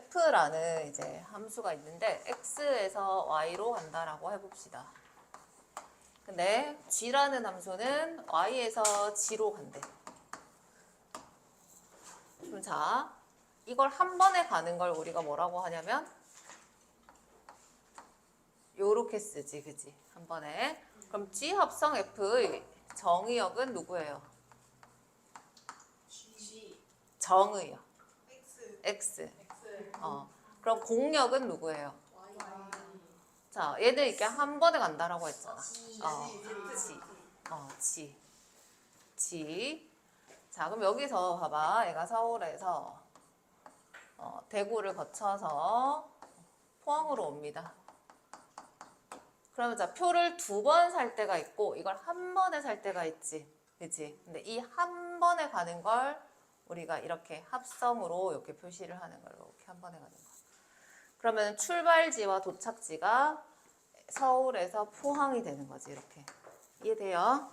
f라는 이제 함수가 있는데 x에서 y로 간다라고 해봅시다. 근데 g라는 함수는 y에서 g로 간대. 그럼 자, 이걸 한 번에 가는 걸 우리가 뭐라고 하냐면 요렇게 쓰지, 그지? 한 번에. 그럼 g 합성 f의 정의역은 누구예요? 정의역. x. 그럼 공역은 누구예요? 자, 얘들 이렇게 한 번에 간다라고 했잖아. G. 자, 그럼 여기서 봐봐. 얘가 서울에서 대구를 거쳐서 포항으로 옵니다. 그러면 자, 표를 두 번 살 때가 있고 이걸 한 번에 살 때가 있지. 그치? 근데 이 한 번에 가는 걸 우리가 이렇게 합성으로 이렇게 표시를 하는 거예요. 이렇게 한 번에 가는 거. 그러면 출발지와 도착지가 서울에서 포항이 되는 거지. 이렇게. 이해돼요?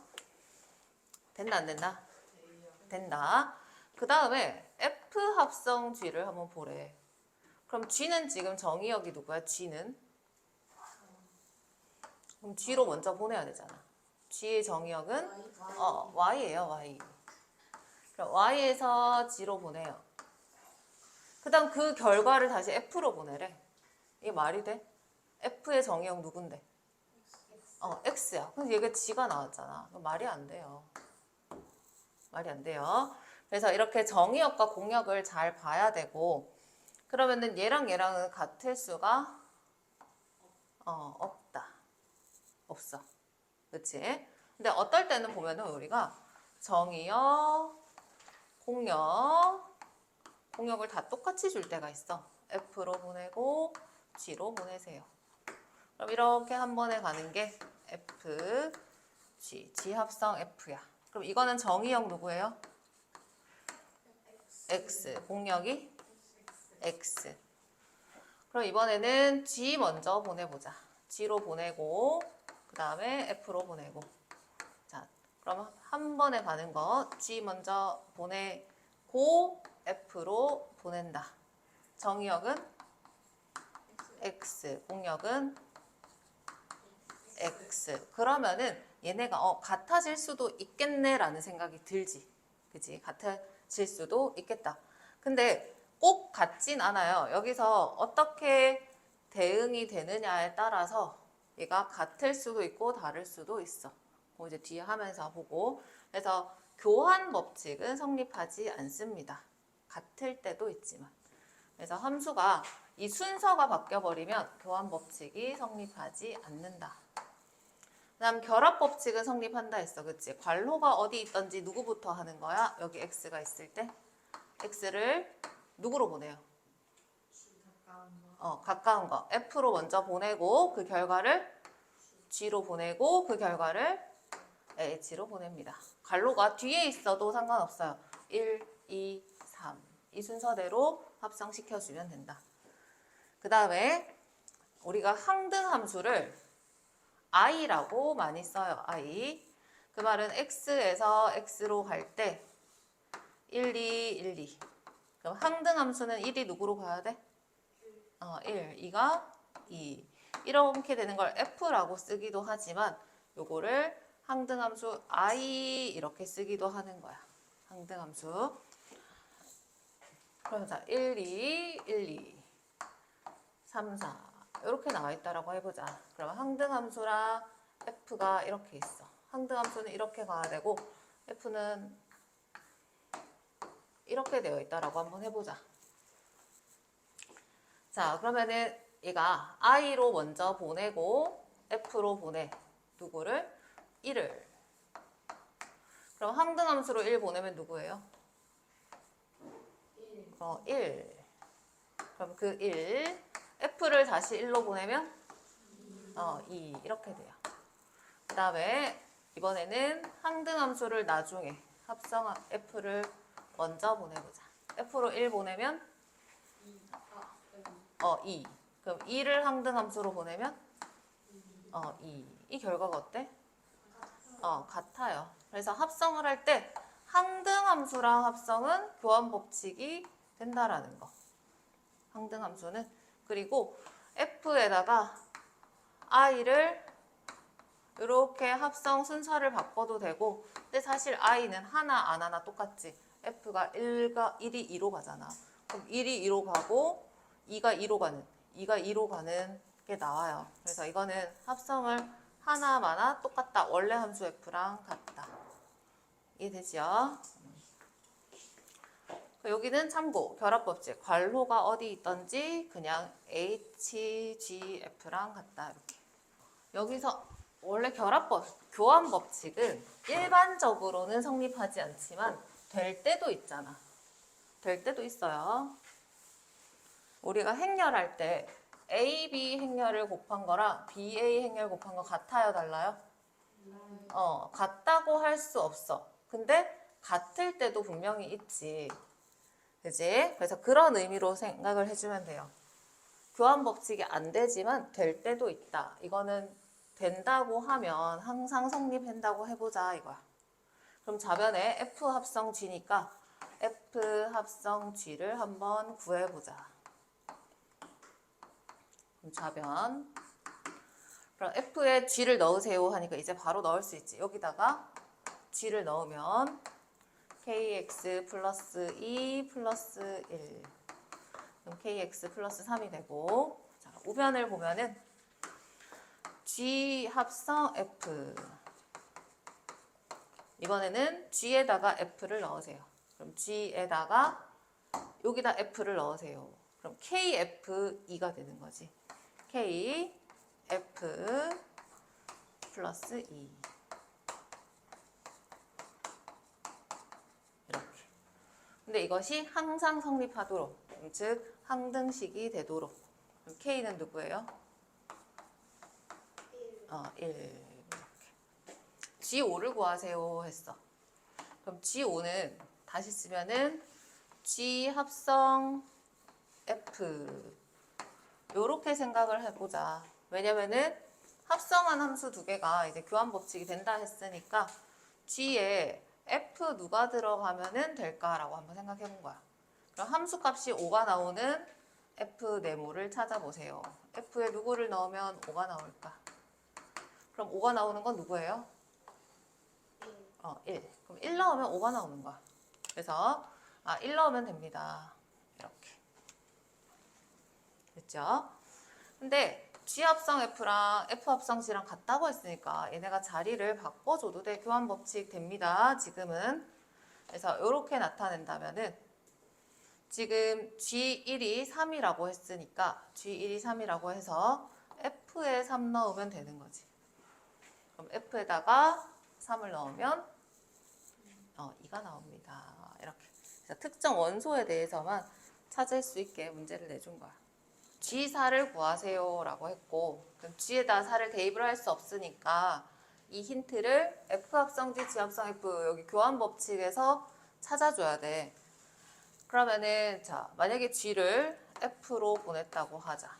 된다, 안 된다? 된다. 그 다음에 F 합성 G를 한번 보래. 그럼 G는 지금 정의역이 누구야? G는? 그럼 G로 먼저 보내야 되잖아. G의 정의역은 Y예요, Y. 그럼 Y에서 G로 보내요. 그 다음 그 결과를 다시 F로 보내래. 이게 말이 돼? F의 정의역 누군데? X야. 근데 얘가 G가 나왔잖아. 말이 안 돼요. 말이 안 돼요. 그래서 이렇게 정의역과 공역을 잘 봐야 되고, 그러면은 얘랑 얘랑은 같을 수가 없다. 없어. 그치? 근데 어떨 때는 보면은 우리가 정의역, 공역을 다 똑같이 줄 때가 있어. F로 보내고 G로 보내세요. 그럼 이렇게 한 번에 가는 게 F, G 합성 F야. 그럼 이거는 정의역 누구예요? X. 공역이 X. 그럼 이번에는 G 먼저 보내보자. G로 보내고 그 다음에 F로 보내고. 자, 그럼 한 번에 가는 거 G 먼저 보내고 F로 보낸다. 정의역은 X, 공역은 X. 그러면은 얘네가 같아질 수도 있겠네라는 생각이 들지. 그치? 같아질 수도 있겠다. 근데 꼭 같진 않아요. 여기서 어떻게 대응이 되느냐에 따라서 얘가 같을 수도 있고 다를 수도 있어. 이제 뒤에 하면서 보고. 그래서 교환 법칙은 성립하지 않습니다. 같을 때도 있지만. 그래서 함수가 이 순서가 바뀌어버리면 교환 법칙이 성립하지 않는다. 그 다음 결합 법칙은 성립한다 했어. 그치? 괄호가 어디 있던지 누구부터 하는 거야? 여기 x가 있을 때 x를 누구로 보내요? 가까운 거 f로 먼저 보내고 그 결과를 g로 보내고 그 결과를 h로 보냅니다. 괄호가 뒤에 있어도 상관없어요. 1, 2, 3 이 순서대로 합성시켜주면 된다. 그 다음에 우리가 항등함수를 i라고 많이 써요. i. 그 말은 x에서 x로 갈 때 1, 2, 1, 2. 그럼 항등함수는 1이 누구로 가야 돼? 1. 2가 2. 이렇게 되는 걸 f라고 쓰기도 하지만 요거를 항등함수 i 이렇게 쓰기도 하는 거야. 항등함수. 그럼 자, 1, 2, 1, 2, 3, 4 이렇게 나와 있다라고 해보자. 그러면 항등함수랑 f가 이렇게 있어. 항등함수는 이렇게 가야 되고 f는 이렇게 되어 있다라고 한번 해보자. 자, 그러면은 얘가 i로 먼저 보내고 f로 보내. 누구를? 1을. 그럼 항등함수로 1 보내면 누구예요? 1. 그럼 그 1. f를 다시 1로 보내면 2. 이렇게 돼요. 그 다음에 이번에는 항등함수를 나중에 합성 f를 먼저 보내보자. f로 1 보내면 2. 그럼 2를 항등함수로 보내면 2. 이 결과가 어때? 같아요. 그래서 합성을 할 때 항등함수랑 합성은 교환법칙이 된다라는 거. 상등함수는. 그리고 F에다가 I를 이렇게 합성 순서를 바꿔도 되고, 근데 사실 I는 하나 안 하나 똑같지. F가 1이 2로 가잖아. 그럼 1이 2로 가고 2가 2로 가는 게 나와요. 그래서 이거는 합성을 하나마나 똑같다. 원래 함수 F랑 같다. 이해되죠? 여기는 참고, 결합법칙. 괄호가 어디 있던지 그냥 HGF랑 같다. 이렇게. 여기서 원래 교환법칙은 일반적으로는 성립하지 않지만 될 때도 있잖아. 될 때도 있어요. 우리가 행렬할 때 AB 행렬을 곱한 거랑 BA 행렬 곱한 거 같아요? 달라요? 같다고 할 수 없어. 근데 같을 때도 분명히 있지. 그지? 그래서 그런 의미로 생각을 해주면 돼요. 교환법칙이 안 되지만 될 때도 있다. 이거는 된다고 하면 항상 성립한다고 해보자 이거야. 그럼 좌변에 F 합성 G니까 F 합성 G를 한번 구해보자. 그럼 좌변. 그럼 F에 G를 넣으세요 하니까 이제 바로 넣을 수 있지. 여기다가 G를 넣으면 KX 플러스 2 플러스 1. 그럼 KX 플러스 3이 되고, 자, 우변을 보면은 G 합성 F. 이번에는 G에다가 F를 넣으세요. 그럼 G에다가 여기다 F를 넣으세요. 그럼 KF2가 되는 거지. KF 플러스 2. 이렇게. 근데 이것이 항상 성립하도록, 즉 항등식이 되도록. 그럼 K는 누구예요? 1. 이렇게. G5를 구하세요 했어. 그럼 G5는 다시 쓰면은 G 합성 F. 요렇게 생각을 해보자. 왜냐면은 합성한 함수 두 개가 이제 교환 법칙이 된다 했으니까 G에 F 누가 들어가면은 될까라고 한번 생각해 본 거야. 그럼 함수 값이 5가 나오는 F 네모를 찾아보세요. F에 누구를 넣으면 5가 나올까? 그럼 5가 나오는 건 누구예요? 1. 그럼 1 넣으면 5가 나오는 거야. 그래서 1 넣으면 됩니다. 이렇게. 됐죠? 근데 G 합성 F랑 F 합성 G랑 같다고 했으니까 얘네가 자리를 바꿔줘도 돼. 교환 법칙 됩니다. 지금은. 그래서 이렇게 나타낸다면은 지금 G1이 3이라고 했으니까 G1이 3이라고 해서 F에 3 넣으면 되는 거지. 그럼 F에다가 3을 넣으면 2가 나옵니다. 이렇게. 그래서 특정 원소에 대해서만 찾을 수 있게 문제를 내준 거야. G4를 구하세요 라고 했고, 그럼 G에다 4를 대입을 할 수 없으니까 이 힌트를 F 합성 G, G 합성 F 여기 교환 법칙에서 찾아줘야 돼. 그러면은 자, 만약에 G를 F로 보냈다고 하자.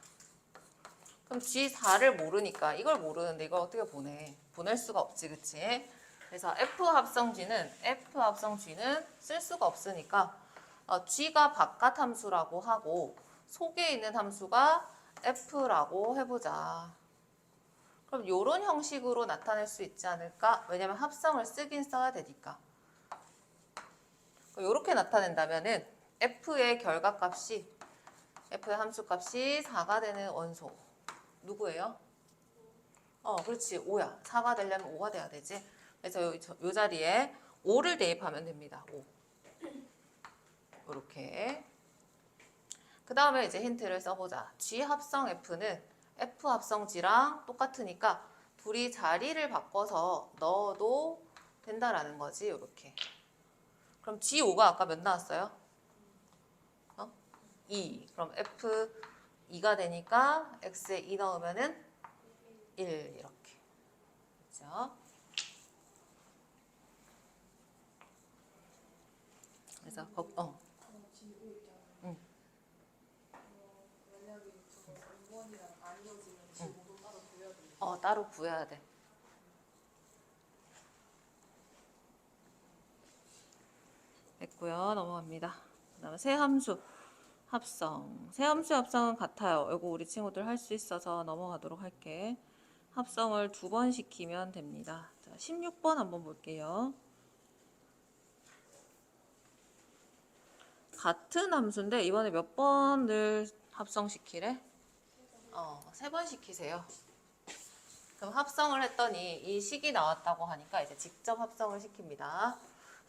그럼 G4를 모르니까 이걸 모르는데 이걸 어떻게 보내? 보낼 수가 없지, 그치? 그래서 F 합성 G는 쓸 수가 없으니까 G가 바깥 함수라고 하고 속에 있는 함수가 F라고 해보자. 그럼 이런 형식으로 나타낼 수 있지 않을까? 왜냐면 합성을 쓰긴 써야 되니까. 이렇게 나타낸다면은 F의 결과값이 F의 함수값이 4가 되는 원소 누구예요? 그렇지. 5야. 4가 되려면 5가 돼야 되지. 그래서 요 자리에 5를 대입하면 됩니다. 5. 이렇게. 그 다음에 이제 힌트를 써보자. G 합성 F는 F 합성 G랑 똑같으니까 둘이 자리를 바꿔서 넣어도 된다라는 거지. 이렇게. 그럼 G5가 아까 몇 나왔어요? 2. 그럼 F 2가 되니까 X에 2 넣으면은 1 이렇게. 그렇죠? 그래서 G5 있잖아요. 응. 만약에 저거 5번이랑 안 이어지면 G5도 따로 구해야 돼요. 따로 구해야 돼. 됐고요. 넘어갑니다. 그 다음에 세 함수. 합성. 세 함수의 합성은 같아요. 이거 우리 친구들 할 수 있어서 넘어가도록 할게. 합성을 2번 시키면 됩니다. 자, 16번 한번 볼게요. 같은 함수인데 이번에 몇 번을 합성시키래? 3번 시키세요. 그럼 합성을 했더니 이 식이 나왔다고 하니까 이제 직접 합성을 시킵니다.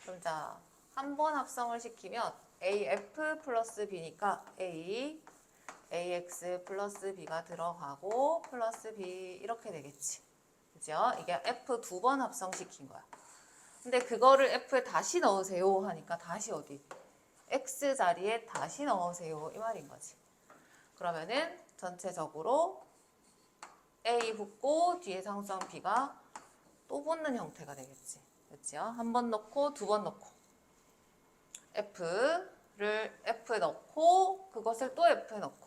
그럼 자, 한 번 합성을 시키면 AF 플러스 B니까 A, AX 플러스 B가 들어가고 플러스 B 이렇게 되겠지. 그죠? 이게 F 2번 합성시킨 거야. 근데 그거를 F에 다시 넣으세요 하니까 다시 어디? X 자리에 다시 넣으세요 이 말인 거지. 그러면은 전체적으로 A 붙고 뒤에 상수항 B가 또 붙는 형태가 되겠지. 그렇죠? 한 번 넣고 2번 넣고 F를 F에 넣고 그것을 또 F에 넣고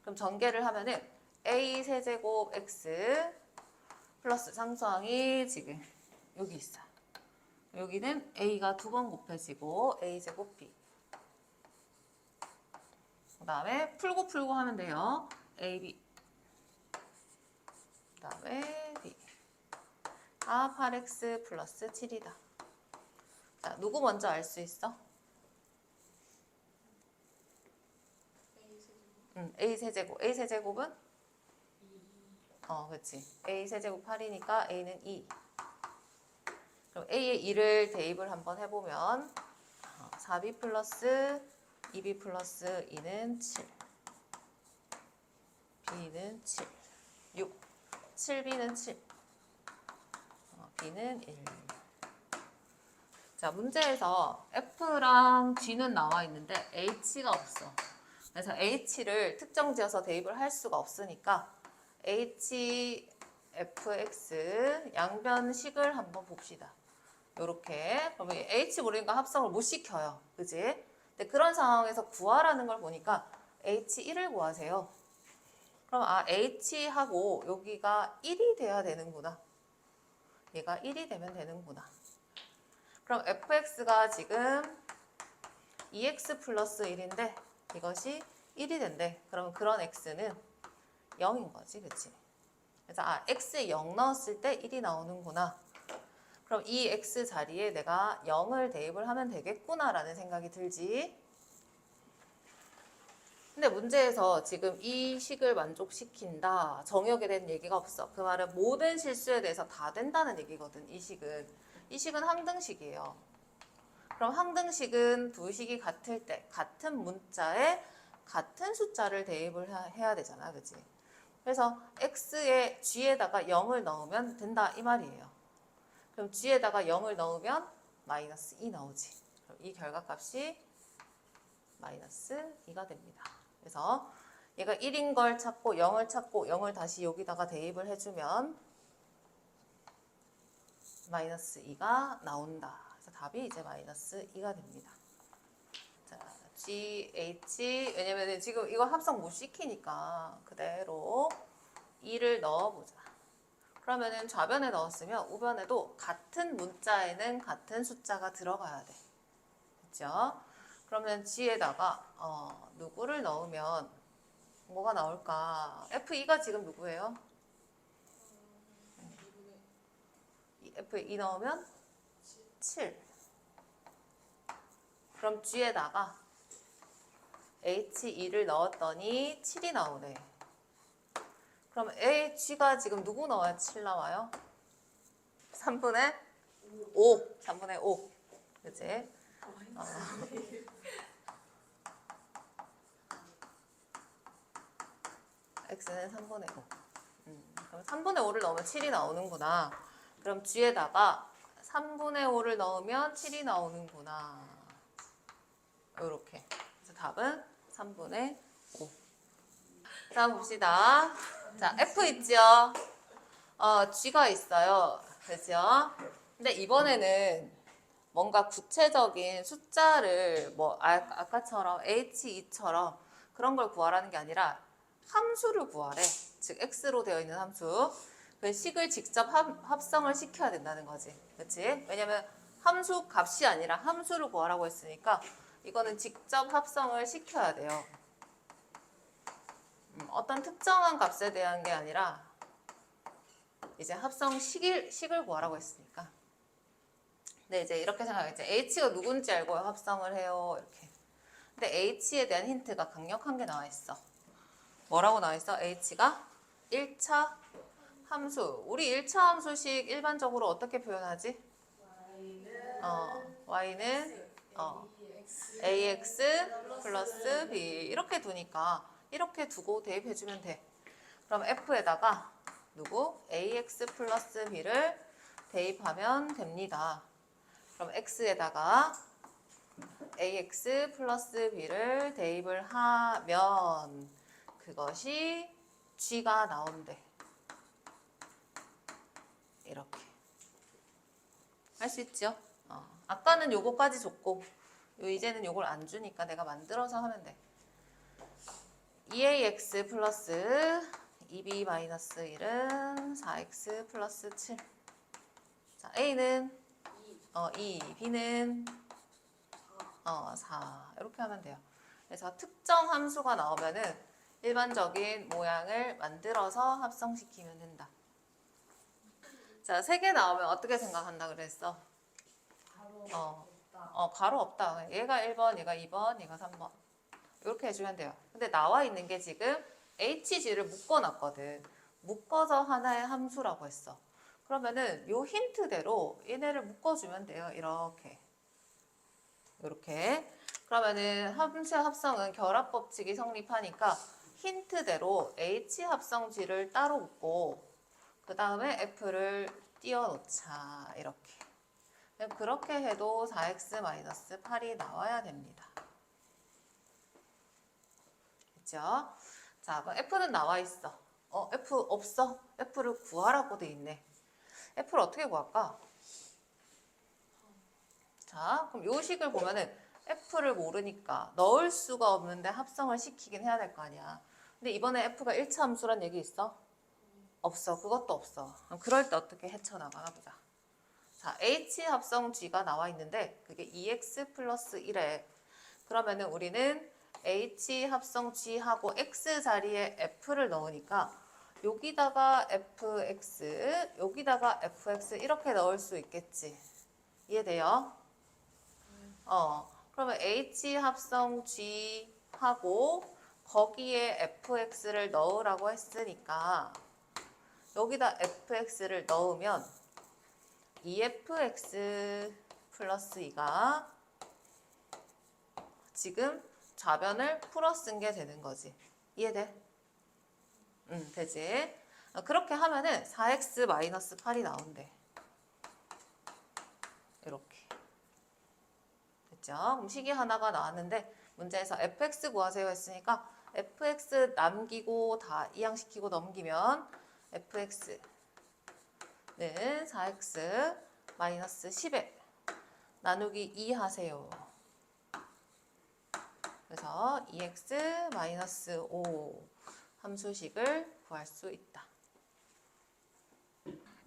그럼 전개를 하면은 A 세제곱 X 플러스 상수항이 지금 여기 있어요. 여기는 A가 2번 곱해지고 A제곱 B 그 다음에 풀고 하면 돼요. AB 그 다음에 B 8x 플러스 7이다. 자, 누구 먼저 알 수 있어? A 세제곱. A 세제곱은? 그렇지. A 세제곱 8이니까 A는 2. 그럼 A에 2를 대입을 한번 해보면 4B 플러스 2B 플러스 2는 7. B는 7. 6. 7B는 7. B는 1. 자, 문제에서 F랑 G는 나와 있는데 H가 없어. 그래서 H를 특정 지어서 대입을 할 수가 없으니까 H, Fx 양변식을 한번 봅시다. 요렇게. 그러면 H 모르니까 합성을 못 시켜요. 그지? 근데 그런 상황에서 구하라는 걸 보니까 H1을 구하세요. 그럼 H하고 여기가 1이 돼야 되는구나. 얘가 1이 되면 되는구나. 그럼 fx가 지금 2x 플러스 1인데 이것이 1이 된대. 그러면 그런 x는 0인 거지. 그치? 그래서 x에 0 넣었을 때 1이 나오는구나. 그럼 이 x 자리에 내가 0을 대입을 하면 되겠구나 라는 생각이 들지. 근데 문제에서 지금 이 식을 만족시킨다. 정역에 대한 얘기가 없어. 그 말은 모든 실수에 대해서 다 된다는 얘기거든. 이 식은 항등식이에요. 그럼 항등식은 두 식이 같을 때 같은 문자에 같은 숫자를 대입을 해야 되잖아. 그치? 그래서 x에 g에다가 0을 넣으면 된다 이 말이에요. 그럼 g에다가 0을 넣으면 마이너스 2 나오지. 그럼 이 결과값이 마이너스 2가 됩니다. 그래서 얘가 1인 걸 찾고 0을 찾고 0을 다시 여기다가 대입을 해주면 마이너스 2가 나온다. 그래서 답이 이제 마이너스 2가 됩니다. 자, GH 왜냐면 지금 이거 합성 못 시키니까 그대로 2를 넣어보자. 그러면은 좌변에 넣었으면 우변에도 같은 문자에는 같은 숫자가 들어가야 돼. 그렇죠? 그러면 G에다가 누구를 넣으면 뭐가 나올까? F2가 지금 누구예요? F2 넣으면 7. 그럼 G에다가 H2를 넣었더니 7이 나오네. 그럼 G가 지금 누구 넣어야 7 나와요? 3분의 5. 3분의 5. 그치? X는 3분의 5. 그럼 3분의 5를 넣으면 7이 나오는구나. 그럼 G에다가 3분의 5를 넣으면 7이 나오는구나. 이렇게. 그래서 답은 3분의 5. 다음 봅시다. 자, F 있죠? G가 있어요. 그죠? 근데 이번에는 뭔가 구체적인 숫자를 뭐 아까처럼 H2처럼 그런 걸 구하라는 게 아니라 함수를 구하래. 즉 x로 되어 있는 함수. 그 식을 직접 합성을 시켜야 된다는 거지. 그렇지? 왜냐면 함수 값이 아니라 함수를 구하라고 했으니까 이거는 직접 합성을 시켜야 돼요. 어떤 특정한 값에 대한 게 아니라 이제 합성 식을 구하라고 했으니까. 근데 이제 이렇게 생각하겠지. H가 누군지 알고 합성을 해요. 이렇게. 근데 H에 대한 힌트가 강력한 게 나와 있어. 뭐라고 나와 있어? H가 1차 함수. 우리 1차 함수식 일반적으로 어떻게 표현하지? Y는 AX 플러스 B 이렇게 두니까 이렇게 두고 대입해주면 돼. 그럼 F에다가 AX 플러스 B를 대입하면 됩니다. 그럼 X에다가 AX 플러스 B를 대입을 하면 그것이 G가 나온대. 이렇게 할 수 있죠? 아까는 요거까지 줬고 이제는 요걸 안 주니까 내가 만들어서 하면 돼. 2ax 플러스 2b 마이너스 1은 4x 플러스 7. 자, a는 2, b는 4. 이렇게 하면 돼요. 그래서 특정 함수가 나오면은 일반적인 모양을 만들어서 합성시키면 된다. 자, 3개 나오면 어떻게 생각한다 그랬어? 가로 없다. 얘가 1번, 얘가 2번, 얘가 3번. 이렇게 해주면 돼요. 근데 나와 있는 게 지금 HG를 묶어놨거든. 묶어서 하나의 함수라고 했어. 그러면은 요 힌트대로 얘네를 묶어주면 돼요. 이렇게. 이렇게. 그러면은 함수의 합성은 결합 법칙이 성립하니까 힌트대로 H 합성G를 따로 묶고 그 다음에 F를 띄워놓자. 이렇게. 그렇게 해도 4x-8이 나와야 됩니다. 그죠? 자, 그럼 F는 나와 있어. F 없어? F를 구하라고 돼 있네. F를 어떻게 구할까? 자, 그럼 요 식을 보면은 F를 모르니까 넣을 수가 없는데 합성을 시키긴 해야 될 거 아니야. 근데 이번에 F가 1차 함수란 얘기 있어? 없어. 그것도 없어. 그럼 그럴 때 어떻게 헤쳐나가나 보자. 자, H 합성 G가 나와 있는데 그게 2x 플러스 1에 그러면은 우리는 H 합성 G하고 X 자리에 F를 넣으니까 여기다가 FX, 여기다가 FX 이렇게 넣을 수 있겠지. 이해돼요? 그러면 H 합성 G하고 거기에 FX를 넣으라고 했으니까 여기다 FX를 넣으면 2fx 플러스 2가 지금 좌변을 풀어 쓴 게 되는 거지. 이해돼? 되지? 그렇게 하면은 4x-8이 나온대. 이렇게. 됐죠? 그럼 식이 하나가 나왔는데 문제에서 fx 구하세요 했으니까 fx 남기고 다 이항시키고 넘기면 fx는 4x 마이너스 10에 나누기 2 하세요. 그래서 2x 마이너스 5 함수식을 구할 수 있다.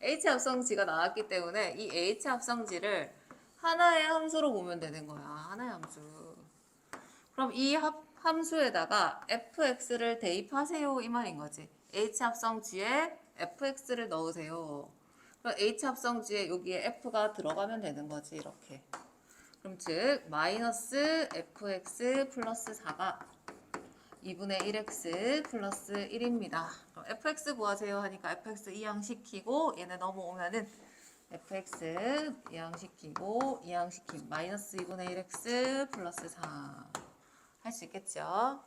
H 합성지가 나왔기 때문에 이 H 합성지를 하나의 함수로 보면 되는 거야. 하나의 함수. 그럼 이 함수에다가 fx를 대입하세요 이 말인 거지. H 합성지에 fx를 넣으세요. 그럼 H 합성지에 여기에 f가 들어가면 되는 거지. 이렇게. 그럼 즉 마이너스 fx 플러스 4가 2분의 1x 플러스 1입니다. 그럼 fx 구하세요 하니까 fx 이항시키고 얘네 넘어오면은 fx 이항시키고 이항시킴 마이너스 2분의 1x 플러스 4 할 수 있겠죠?